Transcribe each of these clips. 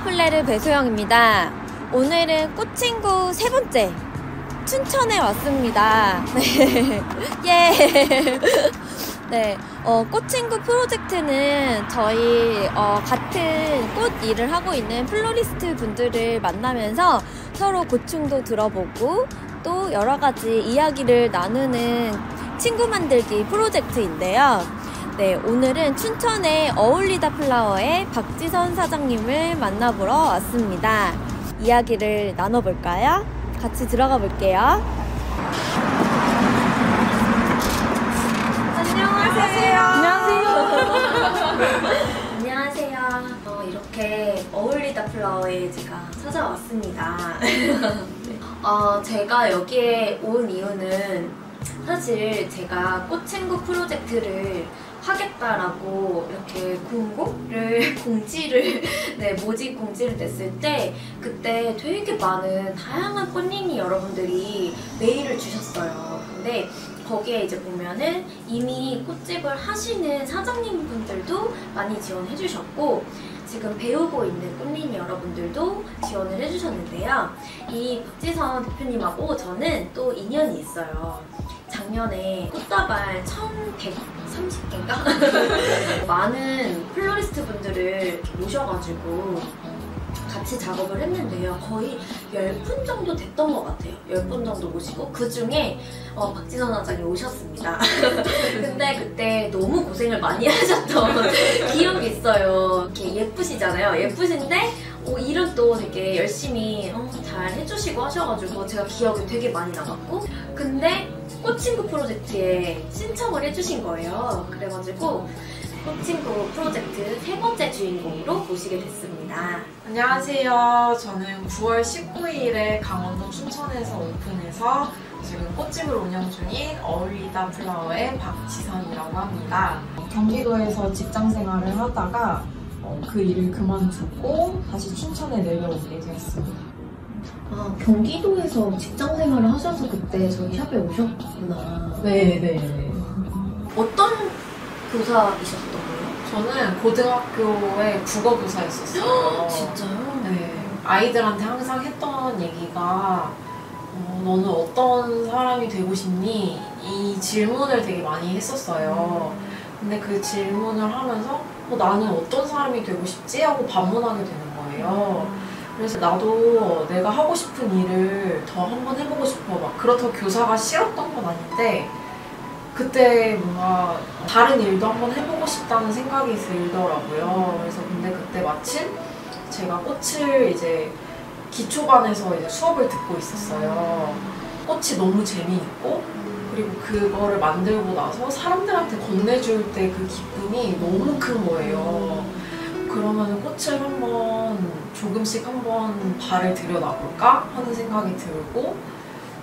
플레르 배소영입니다. 오늘은 꽃친구 세 번째 춘천에 왔습니다. 네. 예. 네. 꽃친구 프로젝트는 저희 같은 꽃 일을 하고 있는 플로리스트 분들을 만나면서 서로 고충도 들어보고 또 여러 가지 이야기를 나누는 친구 만들기 프로젝트인데요. 네, 오늘은 춘천의 어울리다 플라워의 박지선 사장님을 만나보러 왔습니다. 이야기를 나눠볼까요? 같이 들어가 볼게요. 안녕하세요. 안녕하세요. 이렇게 어울리다 플라워에 제가 찾아왔습니다. 제가 여기에 온 이유는 사실 제가 꽃친구 프로젝트를 하겠다라고 이렇게 공지를 모집 공지를 냈을 때 그때 되게 많은 다양한 꽃님이 여러분들이 메일을 주셨어요. 근데 거기에 이제 보면은 이미 꽃집을 하시는 사장님 분들도 많이 지원해 주셨고 지금 배우고 있는 꽃님이 여러분들도 지원을 해주셨는데요. 이 박지선 대표님하고 저는 또 인연이 있어요. 작년에 꽃다발 1130개인가? 많은 플로리스트 분들을 모셔가지고 같이 작업을 했는데요. 거의 10분 정도 됐던 것 같아요. 10분 정도 모시고 그 중에 박지선 사장이 오셨습니다. 근데 그때 너무 고생을 많이 하셨던 기억이 있어요. 이렇게 예쁘시잖아요. 예쁘신데 일은 또 되게 열심히 잘 해주시고 하셔가지고 제가 기억이 되게 많이 남았고 근데 꽃친구 프로젝트에 신청을 해주신 거예요. 그래가지고 꽃친구 프로젝트 세 번째 주인공으로 모시게 됐습니다. 안녕하세요. 저는 9월 19일에 강원도 춘천에서 오픈해서 지금 꽃집을 운영 중인 어울리다 플라워의 박지선이라고 합니다. 경기도에서 직장 생활을 하다가 그 일을 그만두고 다시 춘천에 내려오게 되었습니다. 경기도에서 직장 생활을 하셔서 그때 저희 샵에 오셨구나. 네네. 어떤 교사이셨던 거예요? 저는 고등학교에 국어 교사였었어요. 진짜요? 네. 아이들한테 항상 했던 얘기가 너는 어떤 사람이 되고 싶니? 이 질문을 되게 많이 했었어요. 근데 그 질문을 하면서 나는 어떤 사람이 되고 싶지? 하고 반문하게 되는 거예요. 그래서 나도 내가 하고 싶은 일을 더 한번 해보고 싶어. 막 그렇다고 교사가 싫었던 건 아닌데 그때 뭔가 다른 일도 한번 해보고 싶다는 생각이 들더라고요. 그래서 근데 그때 마침 제가 꽃을 이제 기초반에서 이제 수업을 듣고 있었어요. 꽃이 너무 재미있고 그리고 그거를 만들고 나서 사람들한테 건네줄 때 그 기쁨이 너무 큰 거예요. 그러면 꽃을 조금씩 한번 발을 들여놔볼까 하는 생각이 들고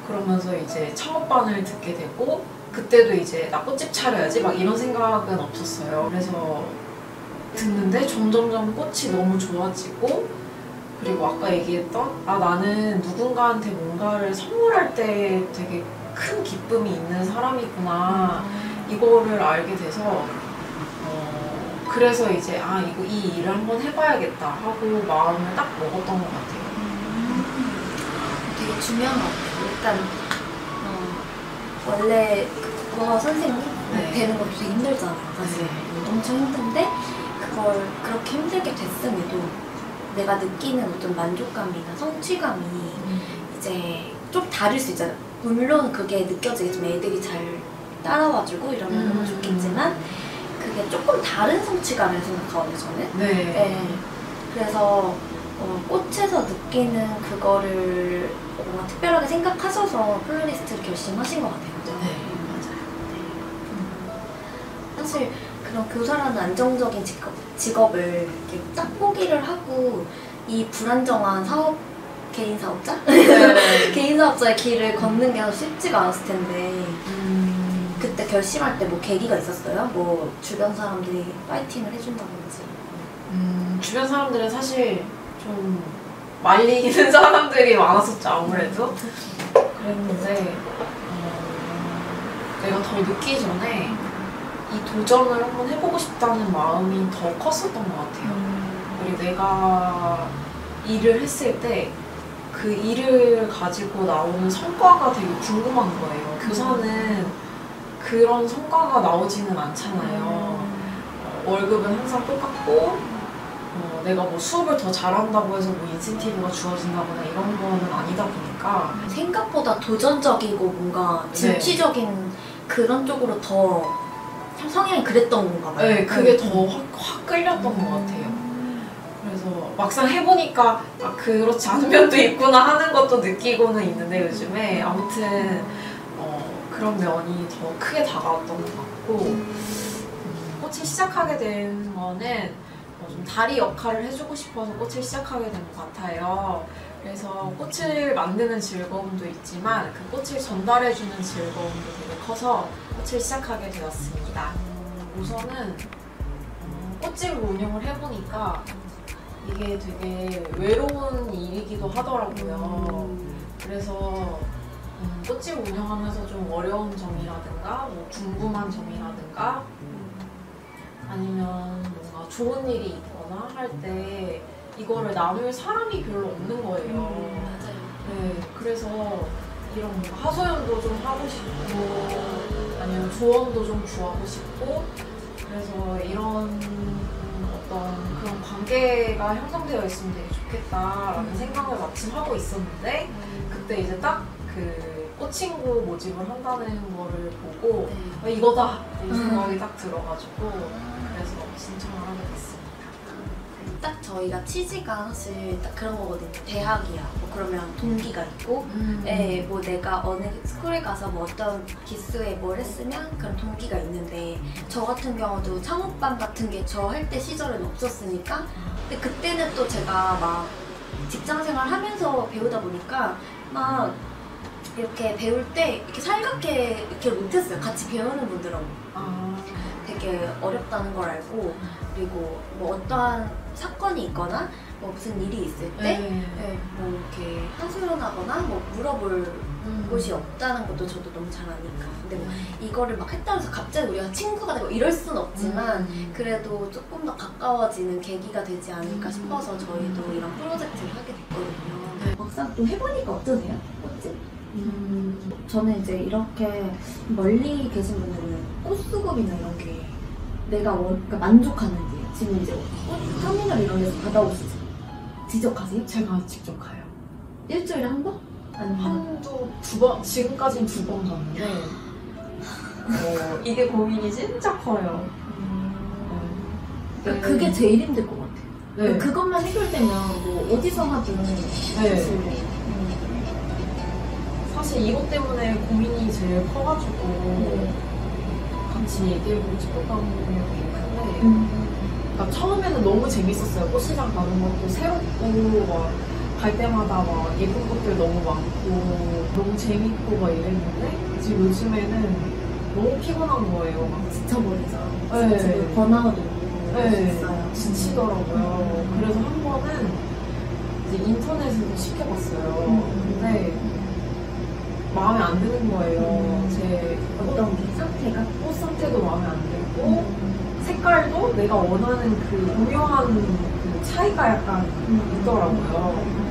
그러면서 이제 창업반을 듣게 되고 그때도 이제 나 꽃집 차려야지 막 이런 생각은 없었어요. 그래서 듣는데 점점점 꽃이 너무 좋아지고 그리고 아까 얘기했던 나는 누군가한테 뭔가를 선물할 때 되게 큰 기쁨이 있는 사람이구나 이거를 알게 돼서 그래서 이제 이 일을 한번 해봐야겠다 하고 마음을 딱 먹었던 것 같아요. 되게 중요한 것 같아요. 일단 원래 국어 선생님 되는 것도 되게 힘들잖아요. 사실 엄청 힘든데 그걸 그렇게 힘들게 됐음에도 내가 느끼는 어떤 만족감이나 성취감이 이제 좀 다를 수 있잖아요. 물론 그게 느껴지겠지만 애들이 잘 따라와주고 이러면 너무 좋겠지만 그게 조금 다른 성취감을 생각하거든요, 저는. 네. 그래서 꽃에서 느끼는 그거를 뭔가 특별하게 생각하셔서 플로리스트를 결심하신 것 같아요. 그죠? 네, 맞아요. 네. 사실 그런 교사라는 안정적인 직업을 이렇게 딱 포기를 하고 이 불안정한 개인 사업자? 네. 개인 사업자의 길을 걷는 게 쉽지가 않았을 텐데 그때 결심할 때 뭐 계기가 있었어요? 뭐 주변 사람들이 파이팅을 해준다든지. 주변 사람들은 사실 좀 말리는 사람들이 많았었죠, 아무래도. 그랬는데 내가 더 늦기 전에 이 도전을 한번 해보고 싶다는 마음이 더 컸었던 것 같아요. 그리고 내가 일을 했을 때 그 일을 가지고 나오는 성과가 되게 궁금한 거예요. 교사는 그런 성과가 나오지는 않잖아요. 월급은 항상 똑같고 내가 뭐 수업을 더 잘한다고 해서 뭐 인센티브가 주어진다거나 이런 거는 아니다 보니까 생각보다 도전적이고 뭔가 진취적인 그런 쪽으로 더 성향이 그랬던 건가 봐요. 네, 그게 더 확 끌렸던 것 같아요. 그래서 막상 해보니까 그렇지 않은 면도 있구나 하는 것도 느끼고는 있는데 요즘에 아무튼 그런 면이 더 크게 다가왔던 것 같고 꽃을 시작하게 된 거는 좀 다리 역할을 해주고 싶어서 꽃을 시작하게 된 것 같아요. 그래서 꽃을 만드는 즐거움도 있지만 그 꽃을 전달해주는 즐거움도 되게 커서 꽃을 시작하게 되었습니다. 우선은 꽃집을 운영을 해보니까 이게 되게 외로운 일이기도 하더라고요. 그래서 꽃집 운영하면서 좀 어려운 점이라든가 뭐 궁금한 점이라든가 아니면 뭔가 좋은 일이 있거나 할 때 이거를 나눌 사람이 별로 없는 거예요. 맞아요. 네, 그래서 이런 뭔가 하소연도 좀 하고 싶고 아니면 조언도 좀 구하고 싶고 그래서 이런 어떤 그런 관계가 형성되어 있으면 되게 좋겠다라는 생각을 마침 하고 있었는데 그때 이제 딱 그 꽃친구 모집을 한다는 거를 보고 이거다! 이 생각이 딱 들어가지고 그래서 신청을 하게 됐습니다. 딱 저희가 취지가 사실 딱 그런 거거든요. 대학이야. 뭐 그러면 동기가 있고, 뭐 내가 어느 스쿨에 가서 뭐 어떤 기수에 뭘 했으면 그런 동기가 있는데, 저 같은 경우도 창업반 같은 게 저 할 때 시절은 없었으니까, 근데 그때는 또 제가 막 직장생활 하면서 배우다 보니까 막 이렇게 배울 때 이렇게 살갑게 이렇게 못했어요. 같이 배우는 분들은 되게 어렵다는 걸 알고, 그리고 뭐 어떠한 사건이 있거나 뭐 무슨 일이 있을 때 뭐 이렇게 하소연하거나 뭐 물어볼 곳이 없다는 것도 저도 너무 잘 아니까. 근데 뭐 이거를 막 했다고 해서 갑자기 우리가 친구가 되고 이럴 순 없지만 그래도 조금 더 가까워지는 계기가 되지 않을까 싶어서 저희도 이런 프로젝트를 하게 됐거든요. 막상 또 해보니까 어떠세요? 꽃집? 저는 이제 이렇게 멀리 계신 분들은 꽃수급이나 이런 게 내가 그러니까 만족하는지 지금 이제 꽃 터미널 이런 데서 받아오시죠? 지적하세요? 제가 직접 가요. 일주일에 한 번? 아니면 두 번, 지금까지는 2번 갔는데 이게 고민이 진짜 커요. 그러니까 그게 제일 힘들 것 같아요. 네. 그것만 해결되면 뭐 어디서 하든 사실 이것 때문에 고민이 제일 커가지고 같이 얘기해보고 싶었던 부분이 되게 큰데 그러니까 처음에는 너무 재밌었어요. 꽃시장 가는 것도 새롭고 막 갈 때마다 막 예쁜 꽃들 너무 많고 너무 재밌고 막 이랬는데 지금 요즘에는 너무 피곤한 거예요. 막 지쳐버리죠. 네. 지금 번아웃 오고 있어요. 지치더라고요. 그래서 한 번은 이제 인터넷에서 시켜봤어요. 근데 마음에 안 드는 거예요. 제 어떤 게 상태가? 꽃 상태도 마음에 안 들고 색깔도 내가 원하는 그 오묘한 그 차이가 약간 있더라고요.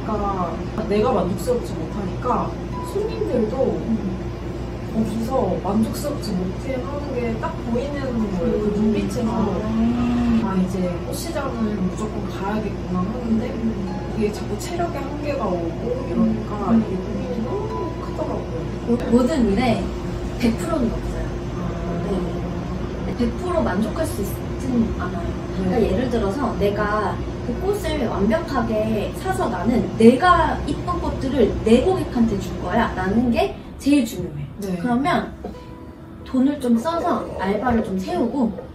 그러니까 내가 만족스럽지 못하니까 손님들도 거기서 만족스럽지 못해 하는 게 딱 보이는 거예요. 그 눈빛에서 이제 꽃시장을 무조건 가야겠구나 하는데 이게 자꾸 체력에 한계가 오고 이러니까 이게 고민이 너무 크더라고요. 모든 일에 100%는 없어요. 네. 100% 만족할 수 있지는 않아요. 그러니까 예를 들어서 내가 그 꽃을 완벽하게 사서 나는 내가 이쁜 꽃들을 내 고객한테 줄 거야 라는 게 제일 중요해. 그러면 돈을 좀 써서 알바를 좀 세우고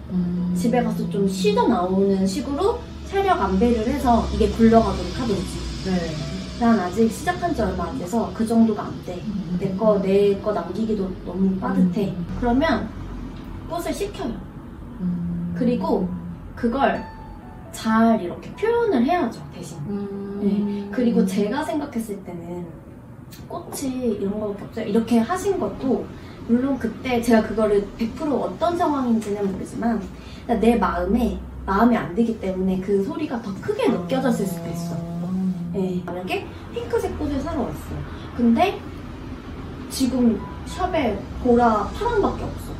집에 가서 좀 쉬다 나오는 식으로 체력 안배를 해서 이게 굴러가도록 하든지. 난 아직 시작한 지 얼마 안 돼서 그 정도가 안 돼. 내 거 남기기도 너무 빠듯해. 그러면 꽃을 시켜요. 그리고 그걸 잘 이렇게 표현을 해야죠, 대신. 네. 그리고 제가 생각했을 때는 꽃이 이런 거밖에 없어요. 이렇게 하신 것도 물론 그때 제가 그거를 100% 어떤 상황인지는 모르지만 내 마음에 안 들기 때문에 그 소리가 더 크게 느껴졌을 수도 있어. 네. 만약에 핑크색 꽃을 사러 왔어요. 근데 지금 샵에 보라 파랑밖에 없어.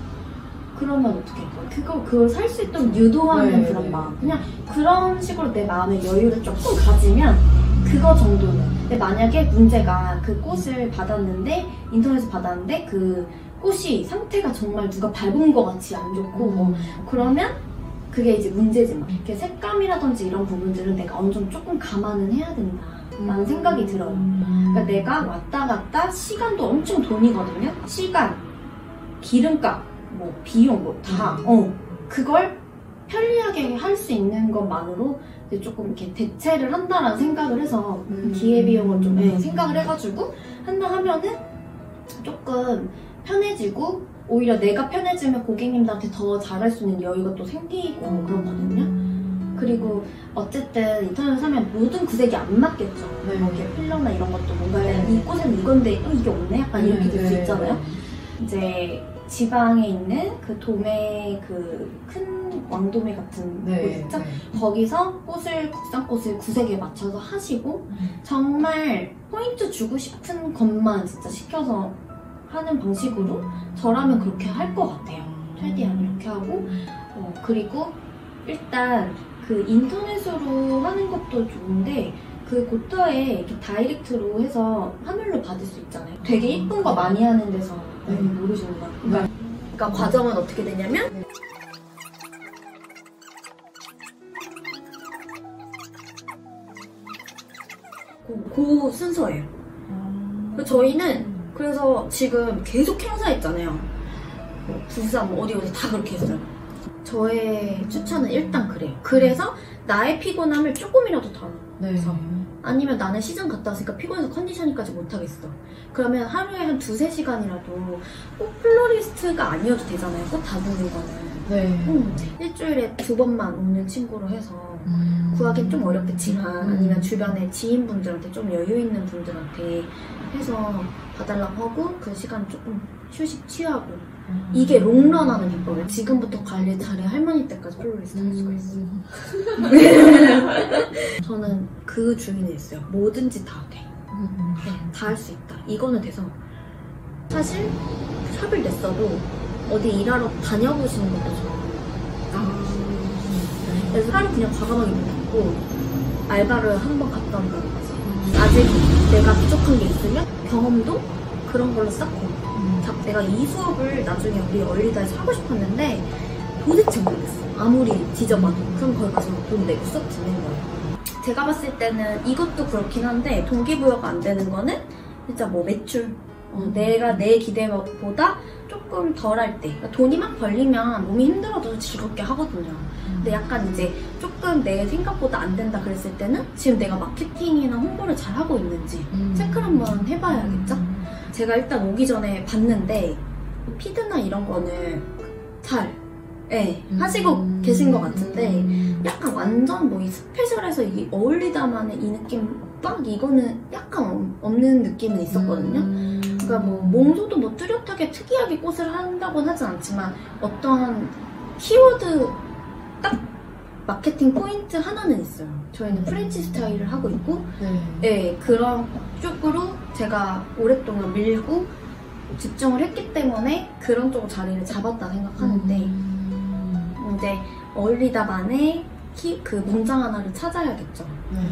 그러면 어떻게 할 거야? 그걸 살 수 있도록 유도하는 네, 그런 네. 마음. 그냥 그런 식으로 내 마음의 여유를 조금 가지면 그거 정도는. 근데 만약에 문제가 그 꽃을 받았는데, 인터넷에서 받았는데 그 꽃이 상태가 정말 누가 밟은 것 같이 안 좋고 뭐 그러면 그게 이제 문제지만 이렇게 색감이라든지 이런 부분들은 내가 어느 정도 조금 감안은 해야 된다라는 생각이 들어요. 그러니까 내가 왔다 갔다 시간도 엄청 돈이거든요. 시간, 기름값, 뭐 비용 뭐 다 그걸 편리하게 할 수 있는 것만으로 이제 조금 이렇게 대체를 한다라는 생각을 해서 기회비용을 좀 생각을 해가지고 한다 하면은 조금 편해지고 오히려 내가 편해지면 고객님들한테 더 잘할 수 있는 여유가 또 생기고 그렇거든요. 그리고 어쨌든 인터넷 사면 모든 구색이 안 맞겠죠. 네. 뭐 이렇게 필러나 이런 것도 뭔가 네. 이 꽃은 이건데 이게 없네? 약간 이렇게 될 수 네. 있잖아요. 이제 지방에 있는 그 도매 그 큰 왕도매 같은 곳 있죠? 거기서 국산 꽃을 구색에 맞춰서 하시고 정말 포인트 주고 싶은 것만 진짜 시켜서 하는 방식으로 저라면 그렇게 할 것 같아요. 최대한 이렇게 하고 그리고 일단 그 인터넷으로 하는 것도 좋은데 그 고터에 이렇게 다이렉트로 해서 화물로 받을 수 있잖아요. 되게 예쁜 거 많이 하는 데서 모르시는 거 같아요. 그러니까 과정은 어떻게 되냐면 그 순서예요. 저희는 그래서 지금 계속 행사했잖아요. 뭐 부산 뭐 어디 다 그렇게 했어요. 저의 추천은 일단 그래요. 그래서 나의 피곤함을 조금이라도 덜어서 아니면 나는 시장 갔다 왔으니까 피곤해서 컨디셔닝까지 못하겠어. 그러면 하루에 한 2-3시간이라도 꼭 플로리스트가 아니어도 되잖아요. 꽃 다듬는 거는. 일주일에 2번만 오는 친구로 해서 구하기는 좀 어렵겠지만 아니면 주변에 지인분들한테 좀 여유 있는 분들한테 해서 봐달라고 하고 그 시간 조금 휴식 취하고 이게 롱런하는 비법이에요. 지금부터 관리 잘해 할머니 때까지 플로리스트 할 수가 있어요. 저는 그 주인이 있어요. 뭐든지 다 돼. 다 할 수 있다. 이거는 돼서 사실 샵을 냈어도 어디 일하러 다녀보시는 것도 좋아요. 그래서 하루 그냥 과감하게 묻고 알바를 한번 갔다 온다든지 아직 내가 부족한 게 있으면 경험도 그런 걸로 쌓고 내가 이 수업을 나중에 우리 얼리다에서 하고 싶었는데 도대체 모르겠어. 아무리 뒤져봐도. 그럼 거기 가서 돈 내고 수업 듣는 거예요. 제가 봤을 때는 이것도 그렇긴 한데 동기부여가 안 되는 거는 진짜 뭐 매출 내가 내 기대보다 조금 덜 할 때 그러니까 돈이 막 벌리면 몸이 힘들어도 즐겁게 하거든요. 근데 약간 이제 조금 내 생각보다 안 된다 그랬을 때는 지금 내가 마케팅이나 홍보를 잘 하고 있는지 체크를 한번 해봐야겠죠? 제가 일단 오기 전에 봤는데 피드나 이런 거는 잘 하시고 계신 것 같은데 약간 완전 뭐 이 스페셜해서 이게 어울리다만의 이 느낌 딱 이거는 약간 없는 느낌은 있었거든요. 그러니까 뭐 몽소도 뭐 뚜렷하게 특이하게 꽃을 한다고는 하진 않지만 어떠한 키워드 딱 마케팅 포인트 하나는 있어요. 저희는 프렌치 스타일을 하고 있고 그런 쪽으로 제가 오랫동안 밀고 집중을 했기 때문에 그런 쪽으로 자리를 잡았다 생각하는데 이제 어울리다만의 그 문장 하나를 찾아야겠죠.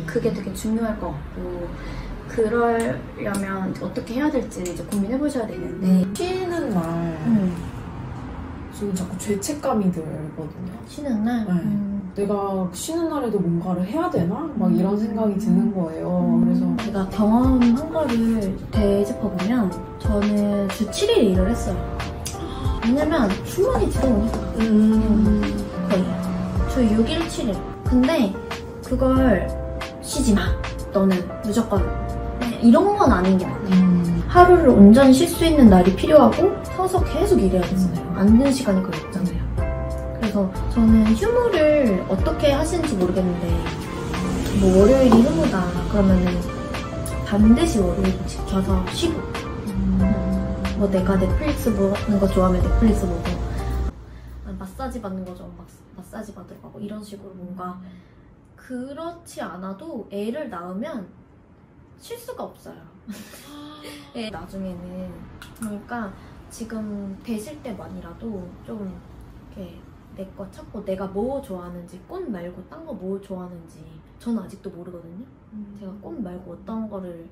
그게 되게 중요할 것 같고 그러려면 어떻게 해야 될지 이제 고민해보셔야 되는데 쉬는 날 지금 자꾸 죄책감이 들거든요. 쉬는 날? 내가 쉬는 날에도 뭔가를 해야 되나? 막 이런 생각이 드는 거예요. 그래서 제가 경험한 거를 되짚어보면 저는 주 7일 일을 했어요. 왜냐면 주문이 들어오니까 거의 주 6일 7일 근데 그걸 쉬지 마 너는 무조건 이런 건 아닌 게 같아요. 하루를 온전히 쉴 수 있는 날이 필요하고 서서 계속 일해야 되잖아요. 앉는 시간이 거의 없잖아요. 그래서 저는 휴무를 어떻게 하시는지 모르겠는데 뭐 월요일이 휴무다 그러면은 반드시 월요일 지켜서 쉬고 뭐 내가 넷플릭스 보는 거 좋아하면 넷플릭스 보고 마사지 받는 거 좋아하면 마사지 받으러 가고 이런 식으로 뭔가 그렇지 않아도 애를 낳으면 쉴 수가 없어요. 네, 나중에는 그러니까 지금 되실 때만이라도 좀 이렇게 내 거 찾고 내가 뭐 좋아하는지 꽃 말고 딴 거 뭐 좋아하는지 저는 아직도 모르거든요. 제가 꽃 말고 어떤 거를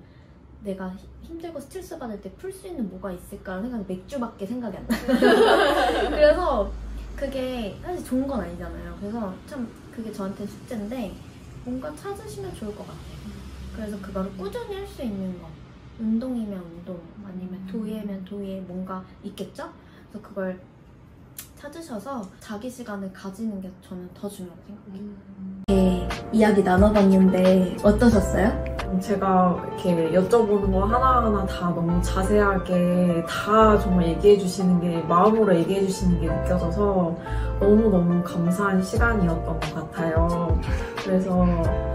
내가 힘들고 스트레스 받을 때 풀 수 있는 뭐가 있을까라는 생각이 맥주밖에 생각이 안 나요. 그래서 그게 사실 좋은 건 아니잖아요. 그래서 참 그게 저한테 숙제인데 뭔가 찾으시면 좋을 것 같아요. 그래서 그거를 꾸준히 할 수 있는 거, 운동이면 운동, 아니면 도예면 도예 뭔가 있겠죠? 그래서 그걸 찾으셔서 자기 시간을 가지는 게 저는 더 중요하다고 생각해요. 네, 이야기 나눠봤는데 어떠셨어요? 제가 이렇게 여쭤보는 거 하나하나 다 너무 자세하게 다 정말 얘기해 주시는 게, 마음으로 얘기해 주시는 게 느껴져서 너무너무 감사한 시간이었던 것 같아요. 그래서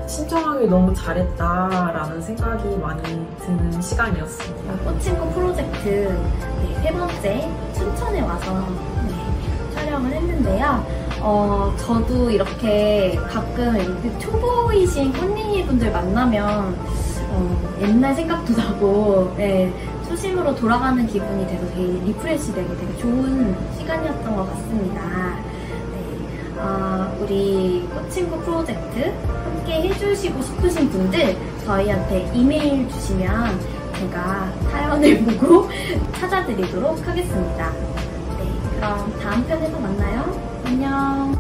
신청하기 너무 잘했다라는 생각이 많이 드는 시간이었습니다. 꽃친구 프로젝트 네, 3번째 춘천에 와서 촬영을 했는데요. 저도 이렇게 가끔 이렇게 초보이신 꽃님이 분들 만나면 옛날 생각도 나고 초심으로 돌아가는 기분이 돼서 되게 리프레시 되고 되게 좋은 시간이었던 것 같습니다. 네, 우리 꽃친구 프로젝트 함께 해주시고 싶으신 분들 저희한테 이메일 주시면 제가 사연을 보고 찾아드리도록 하겠습니다. 그럼 다음 편에서 만나요. 안녕.